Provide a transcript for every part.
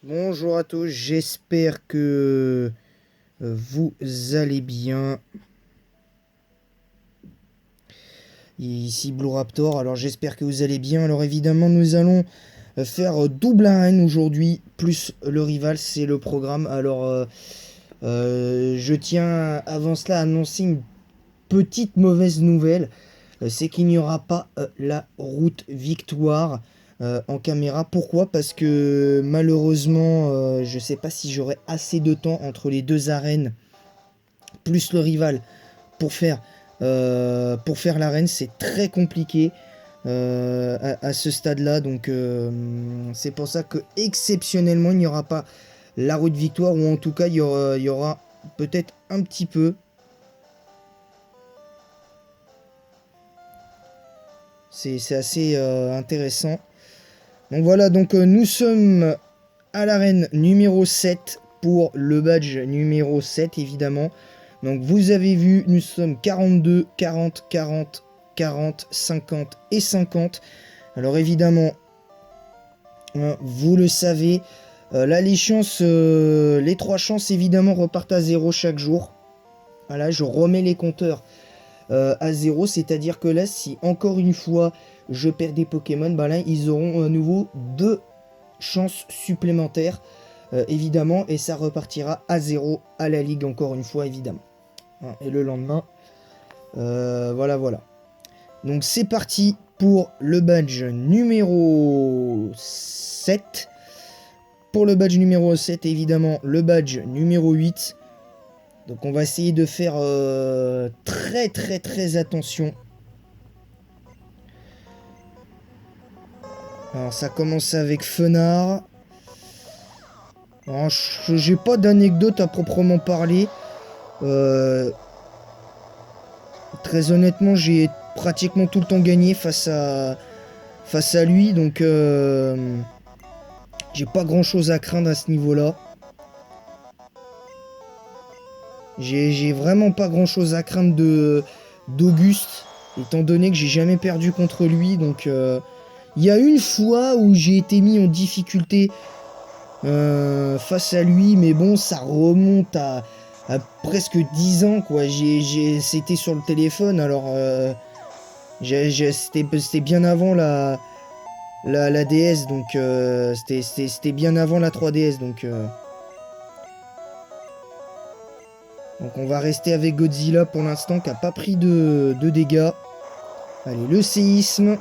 Bonjour à tous, j'espère que vous allez bien. Ici Blue Raptor, alors j'espère que vous allez bien. Alors évidemment, nous allons faire double arène aujourd'hui, plus le rival, c'est le programme. Alors je tiens avant cela à annoncer une petite mauvaise nouvelle. C'est qu'il n'y aura pas la route victoire en caméra. Pourquoi? Parce que malheureusement, je ne sais pas si j'aurai assez de temps entre les deux arènes, plus le rival, pour faire l'arène. C'est très compliqué à ce stade-là. Donc c'est pour ça que exceptionnellement, il n'y aura pas la route victoire, ou en tout cas, il y aura peut-être un petit peu. C'est assez intéressant. Donc voilà, donc nous sommes à l'arène numéro 7 pour le badge numéro 7 évidemment. Donc vous avez vu, nous sommes 42, 40, 40, 40, 50 et 50. Alors évidemment, vous le savez, là les trois chances évidemment repartent à 0 chaque jour. Voilà, je remets les compteurs à 0, c'est-à-dire que là, si encore une fois je perds des Pokémon, bah là ils auront à nouveau 2 chances supplémentaires, évidemment, et ça repartira à 0 à la ligue encore une fois, évidemment. Et le lendemain, voilà. Donc c'est parti pour le badge numéro 7. Pour le badge numéro 7, évidemment, le badge numéro 8. Donc on va essayer de faire très attention. Alors ça commence avec Fenard. Alors, j'ai pas d'anecdote à proprement parler. Très honnêtement, j'ai pratiquement tout le temps gagné face à lui. Donc j'ai pas grand chose à craindre à ce niveau-là. J'ai vraiment pas grand chose à craindre d'Auguste, étant donné que j'ai jamais perdu contre lui. Donc il y a une fois où j'ai été mis en difficulté face à lui, mais bon, ça remonte à presque 10 ans, quoi. C'était sur le téléphone, alors c'était bien avant la DS, donc c'était bien avant la 3DS, donc on va rester avec Godzilla pour l'instant, qui a pas pris de dégâts. Allez, le séisme,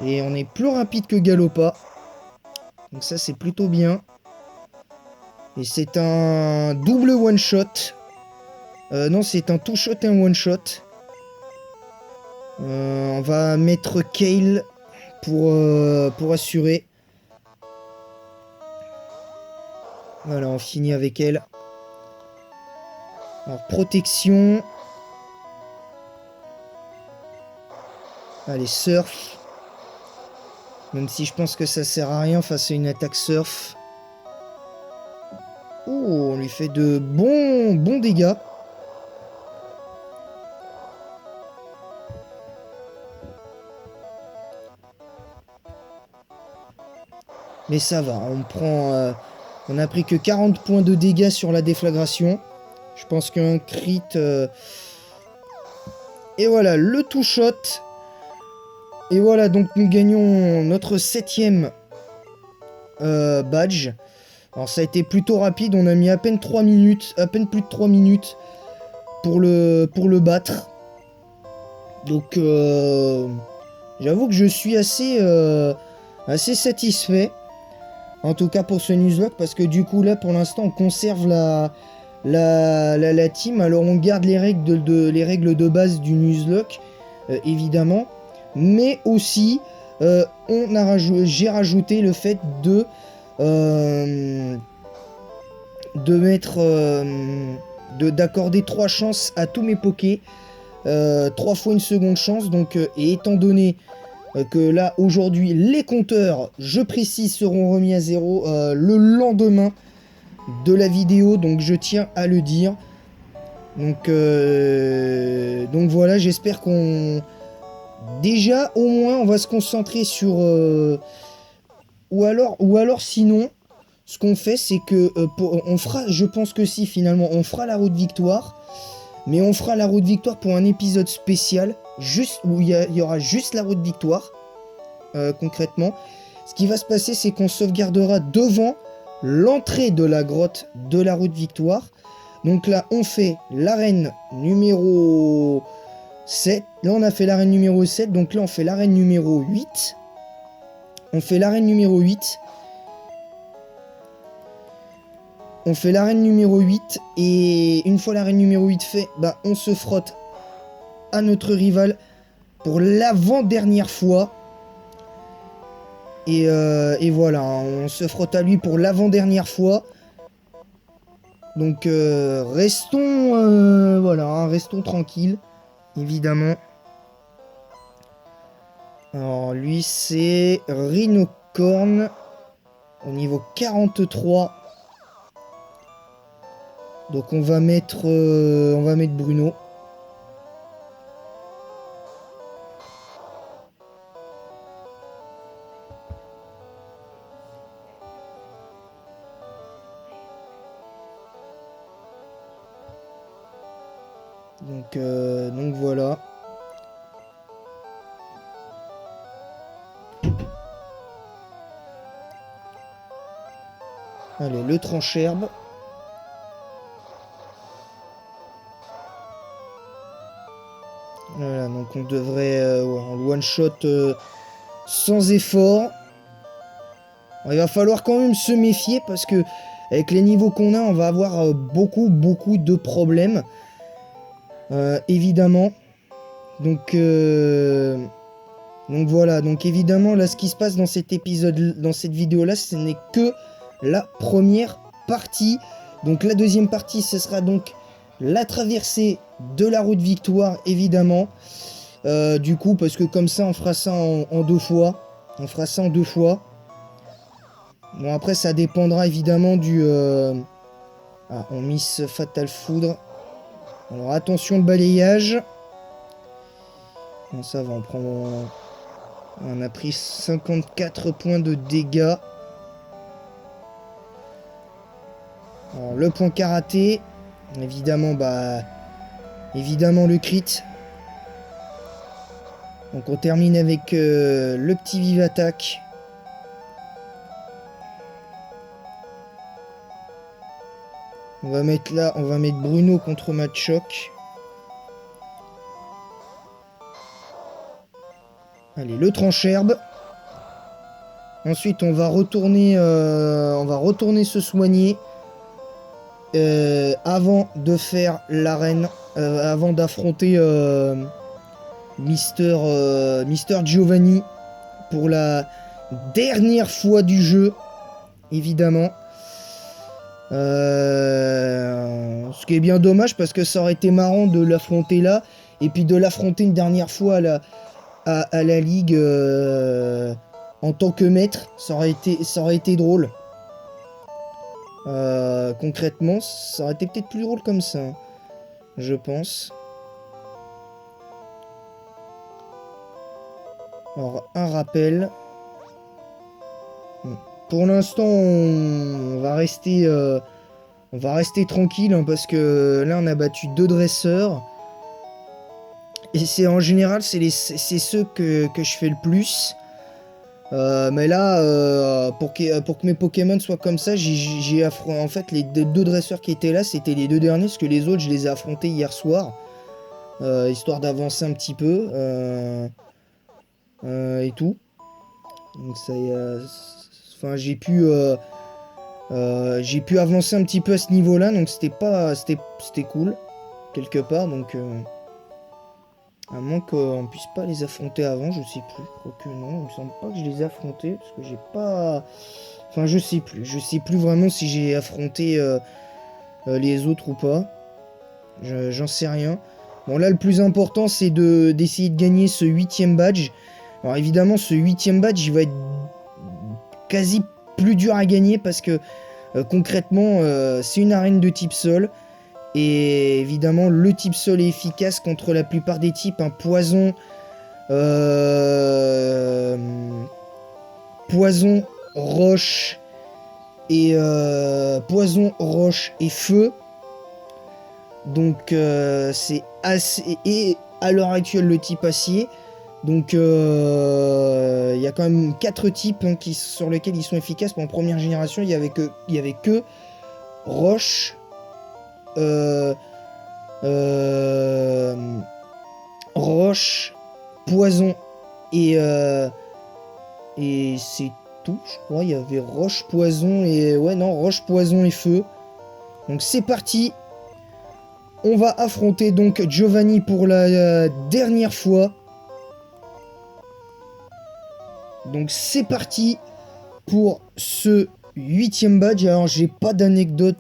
et on est plus rapide que Galopa, donc ça c'est plutôt bien. Et c'est un double one shot. Non, c'est un two shot et un one shot. On va mettre Kale pour assurer. Voilà, on finit avec elle. Alors, protection. Allez, surf. Même si je pense que ça sert à rien face à une attaque surf. Oh, on lui fait de bons dégâts. Mais ça va, on a pris que 40 points de dégâts sur la déflagration. Je pense qu'un crit... Et voilà, le two shot. Et voilà, donc nous gagnons notre 7ème badge. Alors ça a été plutôt rapide, on a mis à peine 3 minutes, à peine plus de 3 minutes pour le battre. Donc j'avoue que je suis assez satisfait. En tout cas pour ce Nuzlocke, parce que du coup là pour l'instant on conserve la team. Alors on garde les règles de base du Nuzlocke, évidemment. Mais aussi j'ai rajouté le fait d'accorder 3 chances à tous mes pokés, 3 fois une seconde chance. Donc et étant donné que là aujourd'hui les compteurs, je précise, seront remis à 0 le lendemain de la vidéo, donc je tiens à le dire. Donc voilà, j'espère qu'on... Déjà, au moins, on va se concentrer sur... ou alors sinon, ce qu'on fait, c'est que on fera, je pense que si finalement on fera la route victoire, mais on fera la route victoire pour un épisode spécial, juste où il y aura juste la route victoire, concrètement. Ce qui va se passer, c'est qu'on sauvegardera devant l'entrée de la grotte de la route victoire. Donc là, on fait l'arène numéro 7. Là, on a fait l'arène numéro 7. Donc là, on fait l'arène numéro 8. On fait l'arène numéro 8. On fait l'arène numéro 8. Et une fois l'arène numéro 8 fait, bah, on se frotte à notre rival pour l'avant-dernière fois. Et voilà, on se frotte à lui pour l'avant-dernière fois. Donc restons voilà, hein, restons tranquilles, évidemment. Alors lui c'est Rhinocorn au niveau 43. Donc on va mettre Bruno. Donc voilà. Allez, le trancherbe. Voilà, donc on devrait one shot sans effort. Il va falloir quand même se méfier parce que avec les niveaux qu'on a, on va avoir beaucoup de problèmes. Évidemment. Donc voilà, donc évidemment là ce qui se passe dans cet épisode, dans cette vidéo là, ce n'est que la première partie. Donc la deuxième partie, ce sera donc la traversée de la route victoire, évidemment. Du coup, parce que comme ça, on fera ça en 2 fois. On fera ça en 2 fois. Bon, après, ça dépendra évidemment du... Ah, on miss Fatal Foudre. Alors, attention le balayage. Bon, ça va, on prend... On a pris 54 points de dégâts. Alors, le point karaté. Évidemment, évidemment le crit. Donc on termine avec le petit vive attaque. On va mettre Bruno contre Machoc. Allez, le trancherbe. Ensuite, on va retourner se soigner avant de faire l'arène, avant d'affronter Mister Giovanni pour la dernière fois du jeu, évidemment. Ce qui est bien dommage parce que ça aurait été marrant de l'affronter là et puis de l'affronter une dernière fois à la ligue en tant que maître. Ça aurait été drôle. Concrètement, ça aurait été peut-être plus drôle comme ça, hein, je pense. Alors, un rappel. Pour l'instant, on va rester tranquille, hein, parce que là, on a battu 2 dresseurs. Et c'est en général, c'est ceux que je fais le plus. Mais là, pour que mes Pokémon soient comme ça, j'ai affronté... En fait, les 2 dresseurs qui étaient là, c'était les 2 derniers, parce que les autres, je les ai affrontés hier soir. Histoire d'avancer un petit peu. Et tout. Donc ça y est, enfin j'ai pu avancer un petit peu à ce niveau-là, donc c'était cool quelque part. Donc à moins qu'on puisse pas les affronter avant, je sais plus. Quoique non, il me semble pas que je les ai affrontés parce que j'ai pas. Enfin je sais plus vraiment si j'ai affronté les autres ou pas. J'en sais rien. Bon là le plus important c'est d'essayer de gagner ce 8ème badge. Alors évidemment ce 8ème badge il va être quasi plus dur à gagner parce que concrètement c'est une arène de type sol et évidemment le type sol est efficace contre la plupart des types, un poison poison, roche et poison, roche et feu. Donc c'est assez... Et à l'heure actuelle le type acier. Donc il y a quand même 4 types hein, sur lesquels ils sont efficaces. En première génération, il y avait que roche, roche, poison et c'est tout, je crois. Il y avait roche, poison et ouais non roche, poison et feu. Donc c'est parti. On va affronter donc Giovanni pour la dernière fois. Donc c'est parti pour ce 8e badge. Alors j'ai pas d'anecdote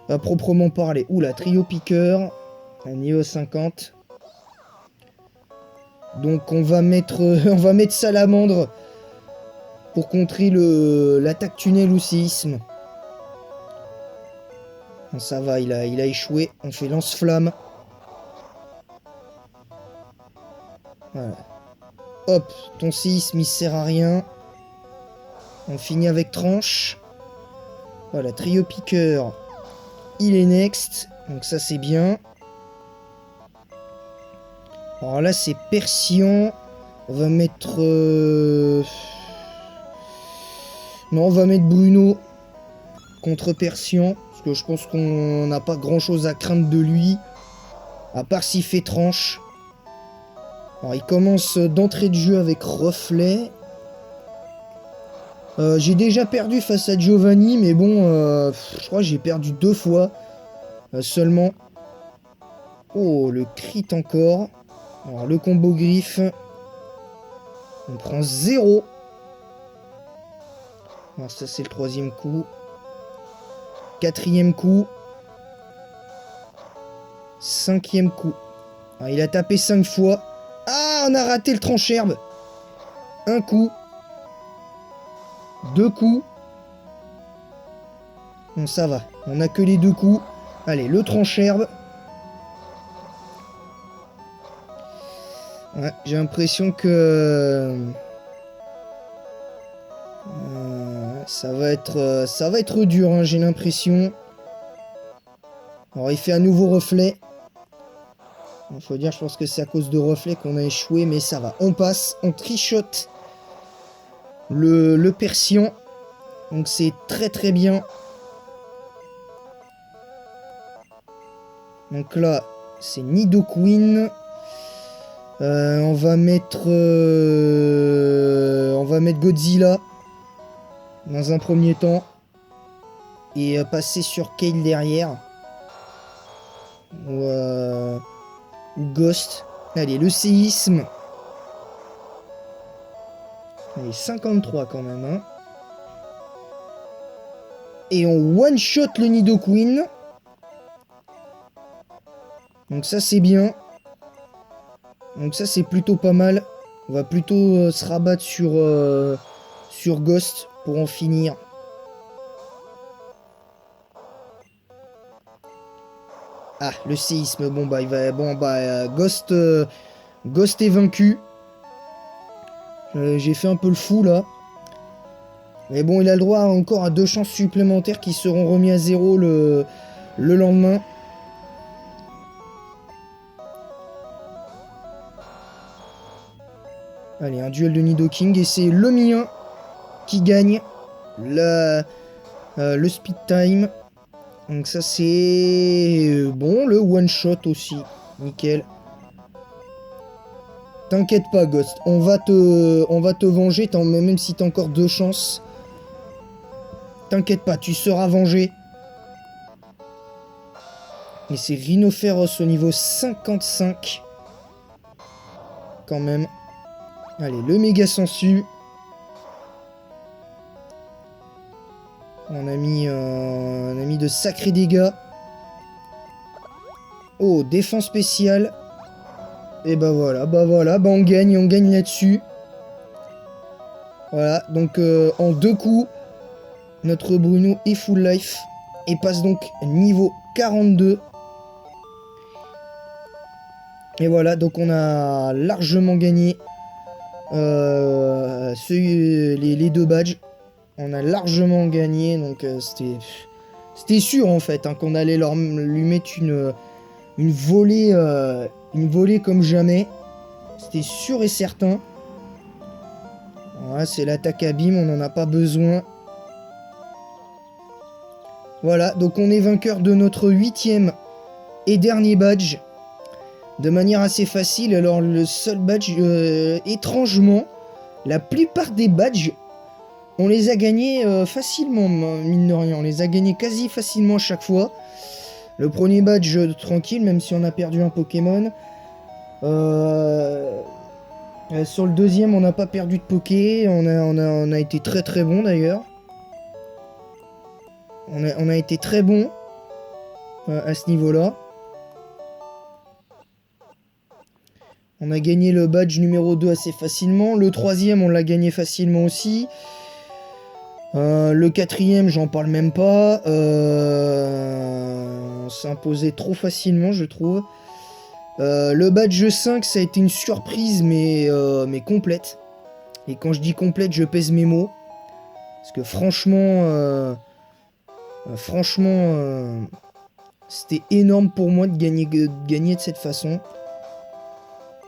à proprement parler. Oula, trio piqueur, un niveau 50. Donc on va mettre salamandre pour contrer l'attaque tunnel ou séisme. Bon, ça va, il a échoué. On fait lance-flamme. Voilà. Hop, ton séisme il sert à rien. On finit avec tranche. Voilà, trio piqueur. Il est next. Donc ça c'est bien. Alors là c'est Persian. On va mettre... Non, on va mettre Bruno contre Persian. Parce que je pense qu'on n'a pas grand chose à craindre de lui. À part s'il fait tranche. Alors il commence d'entrée de jeu avec reflet. J'ai déjà perdu face à Giovanni, mais bon, je crois que j'ai perdu 2 fois seulement. Oh, le crit encore. Alors le combo griffe. On prend 0. Alors ça c'est le 3e coup. 4e coup. 5e coup. Alors, il a tapé 5 fois. Ah, on a raté le tranche-herbe. 1 coup. 2 coups. Bon, ça va. On a que les 2 coups. Allez, le tranche-herbe. Ouais, j'ai l'impression que... ça va être dur, hein, j'ai l'impression. Alors, il fait un nouveau reflet. Il faut dire, je pense que c'est à cause de reflet qu'on a échoué, mais ça va. On passe, on trichote le Persian. Donc, c'est très très bien. Donc là, c'est Nidoqueen. On va mettre Godzilla dans un premier temps et passer sur Kale derrière ou Ghost. Allez, le séisme. Allez, 53 quand même. Hein. Et on one shot le Nidoqueen. Donc ça c'est bien. Donc ça c'est plutôt pas mal. On va plutôt se rabattre sur Ghost pour en finir. Ah, le séisme. Bon bah il va Ghost est vaincu. J'ai fait un peu le fou là. Mais bon, il a le droit encore à 2 chances supplémentaires qui seront remis à 0 le lendemain. Allez, un duel de Nidoking et c'est le mien qui gagne le speed time. Donc ça c'est bon, le one shot aussi, nickel. T'inquiète pas Ghost, on va te venger, même si t'as encore 2 chances. T'inquiète pas, tu seras vengé. Et c'est Rhinophéros au niveau 55. Quand même. Allez, le méga sensu. On a mis de sacrés dégâts. Oh, défense spéciale. Et bah voilà, on gagne là-dessus. Voilà, donc en 2 coups, notre Bruno est full life. Et passe donc niveau 42. Et voilà, donc on a largement gagné les 2 badges. On a largement gagné, donc c'était sûr en fait hein, qu'on allait lui mettre une volée comme jamais. C'était sûr et certain. Voilà, c'est l'attaque abîme, on n'en a pas besoin. Voilà, donc on est vainqueur de notre 8e et dernier badge. De manière assez facile. Alors le seul badge, étrangement, la plupart des badges, on les a gagnés facilement, mine de rien. On les a gagnés quasi facilement chaque fois. Le premier badge, tranquille, même si on a perdu un Pokémon. Sur le deuxième, on n'a pas perdu de Poké. On a été très très bon d'ailleurs. On a été très bon à ce niveau-là. On a gagné le badge numéro 2 assez facilement. Le troisième, on l'a gagné facilement aussi. Le quatrième, j'en parle même pas. On s'est imposé trop facilement, je trouve. Le badge 5, ça a été une surprise, mais complète. Et quand je dis complète, je pèse mes mots. Parce que franchement, c'était énorme pour moi de gagner de cette façon.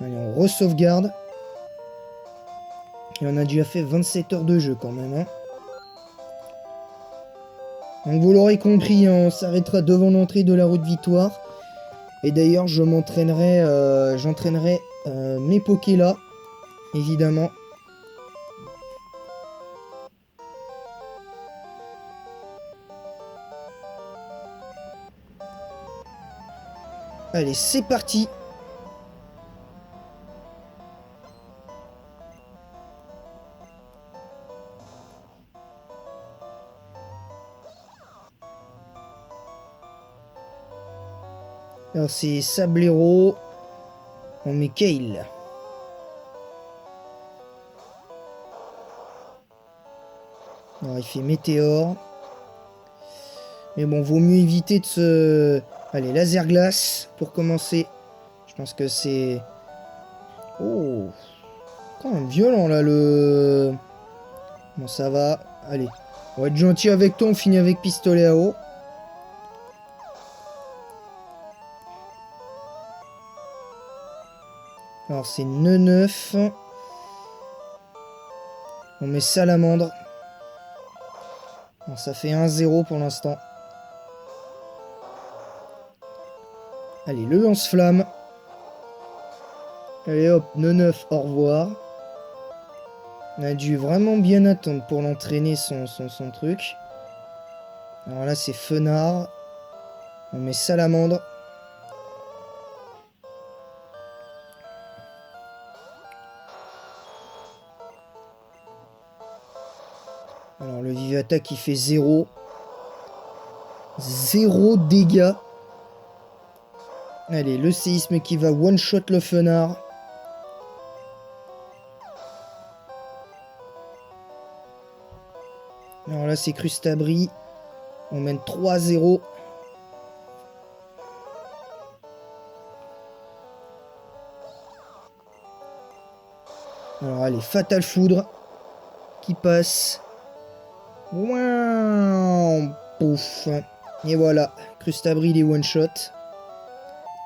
Allez, on re-sauvegarde. Et on a déjà fait 27 heures de jeu quand même. Hein. Donc vous l'aurez compris, hein, on s'arrêtera devant l'entrée de la route victoire. Et d'ailleurs, j'entraînerai mes Pokés là, évidemment. Allez, c'est parti. Alors c'est Sablero. On met Kale. Alors il fait Météore. Mais bon, vaut mieux éviter de se... Allez, laser glace pour commencer. Je pense que c'est... Oh, quand même violent là le... Bon ça va. Allez, on va être gentil avec toi, on finit avec pistolet à eau. Alors c'est 9. On met salamandre. Alors, ça fait 1-0 pour l'instant. Allez, le lance-flamme. Allez hop, 9, au revoir. On a dû vraiment bien attendre pour l'entraîner son truc. Alors là c'est Fenard. On met salamandre. Alors le Vivatak il fait 0. 0 dégâts. Allez, le séisme qui va one-shot le Fenard. Alors là c'est Crustabri. On mène 3-0. Alors allez, Fatal Foudre qui passe. Ouin, pouf. Et voilà, Crustabri il est one shot.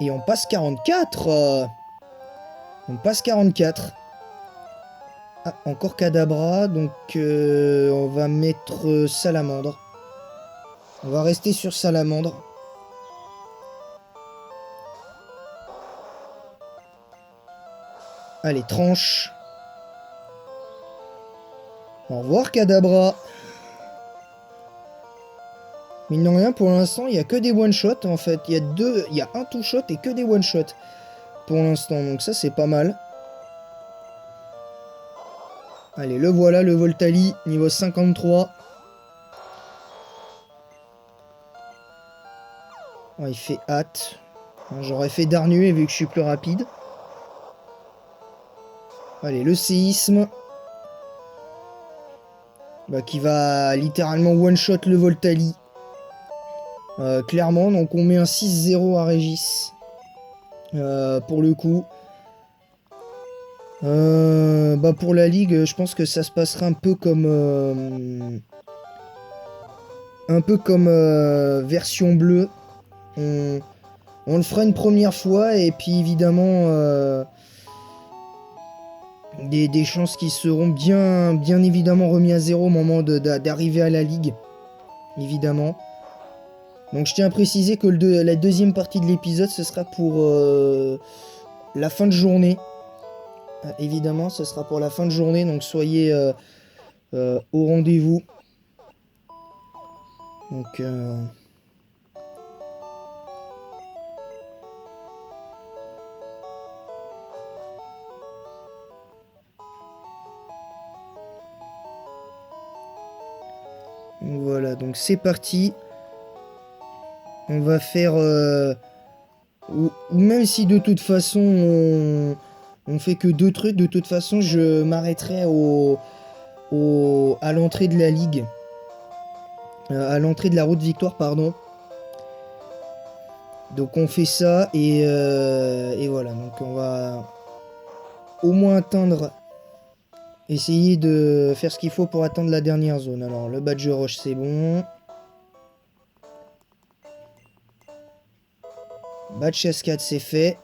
Et on passe 44. On passe 44. Ah, encore Kadabra, donc on va mettre Salamandre. On va rester sur Salamandre. Allez, tranche. Au revoir Kadabra. Mine de rien, pour l'instant, il n'y a que des one-shots en fait. Il y a un two-shot et que des one-shots pour l'instant. Donc ça, c'est pas mal. Allez, le voilà, le Voltali, niveau 53. Oh, il fait hâte. J'aurais fait Darnué vu que je suis plus rapide. Allez, le séisme. Bah, qui va littéralement one-shot le Voltali. Clairement, donc on met un 6-0 à Régis. Pour le coup. Bah pour la ligue, je pense que ça se passera un peu comme un peu comme version bleue. On le fera une première fois et puis évidemment des chances qui seront bien évidemment remis à zéro au moment d'arriver à la ligue, évidemment. Donc je tiens à préciser que la deuxième partie de l'épisode, ce sera pour la fin de journée. Évidemment, ce sera pour la fin de journée, donc soyez au rendez-vous. Donc voilà, donc c'est parti. On va faire... ou même si de toute façon on fait que 2 trucs, de toute façon je m'arrêterai à l'entrée de la ligue. À l'entrée de la route victoire, pardon. Donc on fait ça et voilà. Donc on va au moins atteindre... Essayer de faire ce qu'il faut pour atteindre la dernière zone. Alors le badge roche c'est bon. Badge cascade c'est fait.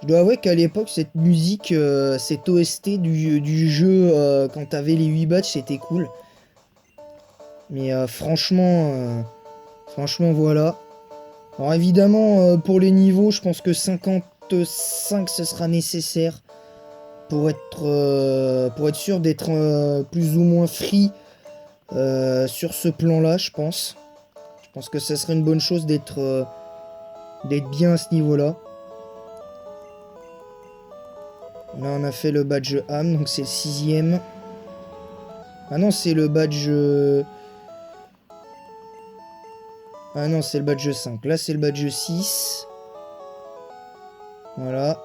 Je dois avouer qu'à l'époque cette musique, cette OST du jeu quand t'avais les 8 badges c'était cool. Mais franchement voilà. Alors évidemment pour les niveaux je pense que 55 ce sera nécessaire pour être sûr d'être plus ou moins free sur ce plan là je pense. Je pense que ça serait une bonne chose d'être bien à ce niveau là. Là on a fait le badge âme donc c'est le 6ème. Ah non c'est le badge... Ah non, c'est le badge 5. Là, c'est le badge 6. Voilà.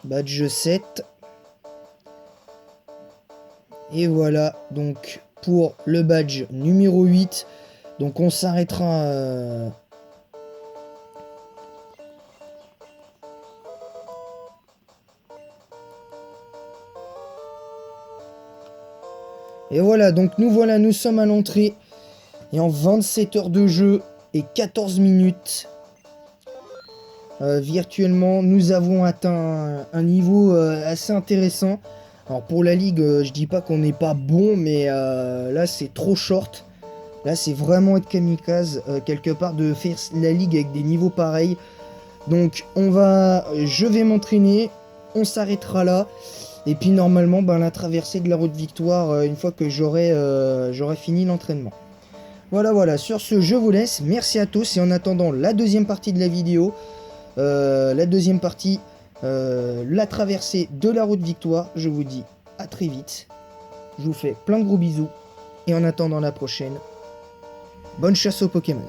Badge 7. Et voilà, donc, pour le badge numéro 8. Donc, on s'arrêtera... Et voilà, donc nous sommes à l'entrée. Et en 27 heures de jeu et 14 minutes, virtuellement, nous avons atteint un niveau assez intéressant. Alors pour la ligue, je dis pas qu'on n'est pas bon, mais là c'est trop short. Là c'est vraiment être kamikaze quelque part de faire la ligue avec des niveaux pareils. Donc je vais m'entraîner, on s'arrêtera là. Et puis normalement, la traversée de la route victoire, une fois que j'aurai fini l'entraînement. Voilà, sur ce, je vous laisse. Merci à tous. Et en attendant la deuxième partie de la vidéo, la traversée de la route victoire, je vous dis à très vite. Je vous fais plein de gros bisous. Et en attendant la prochaine, bonne chasse aux Pokémon.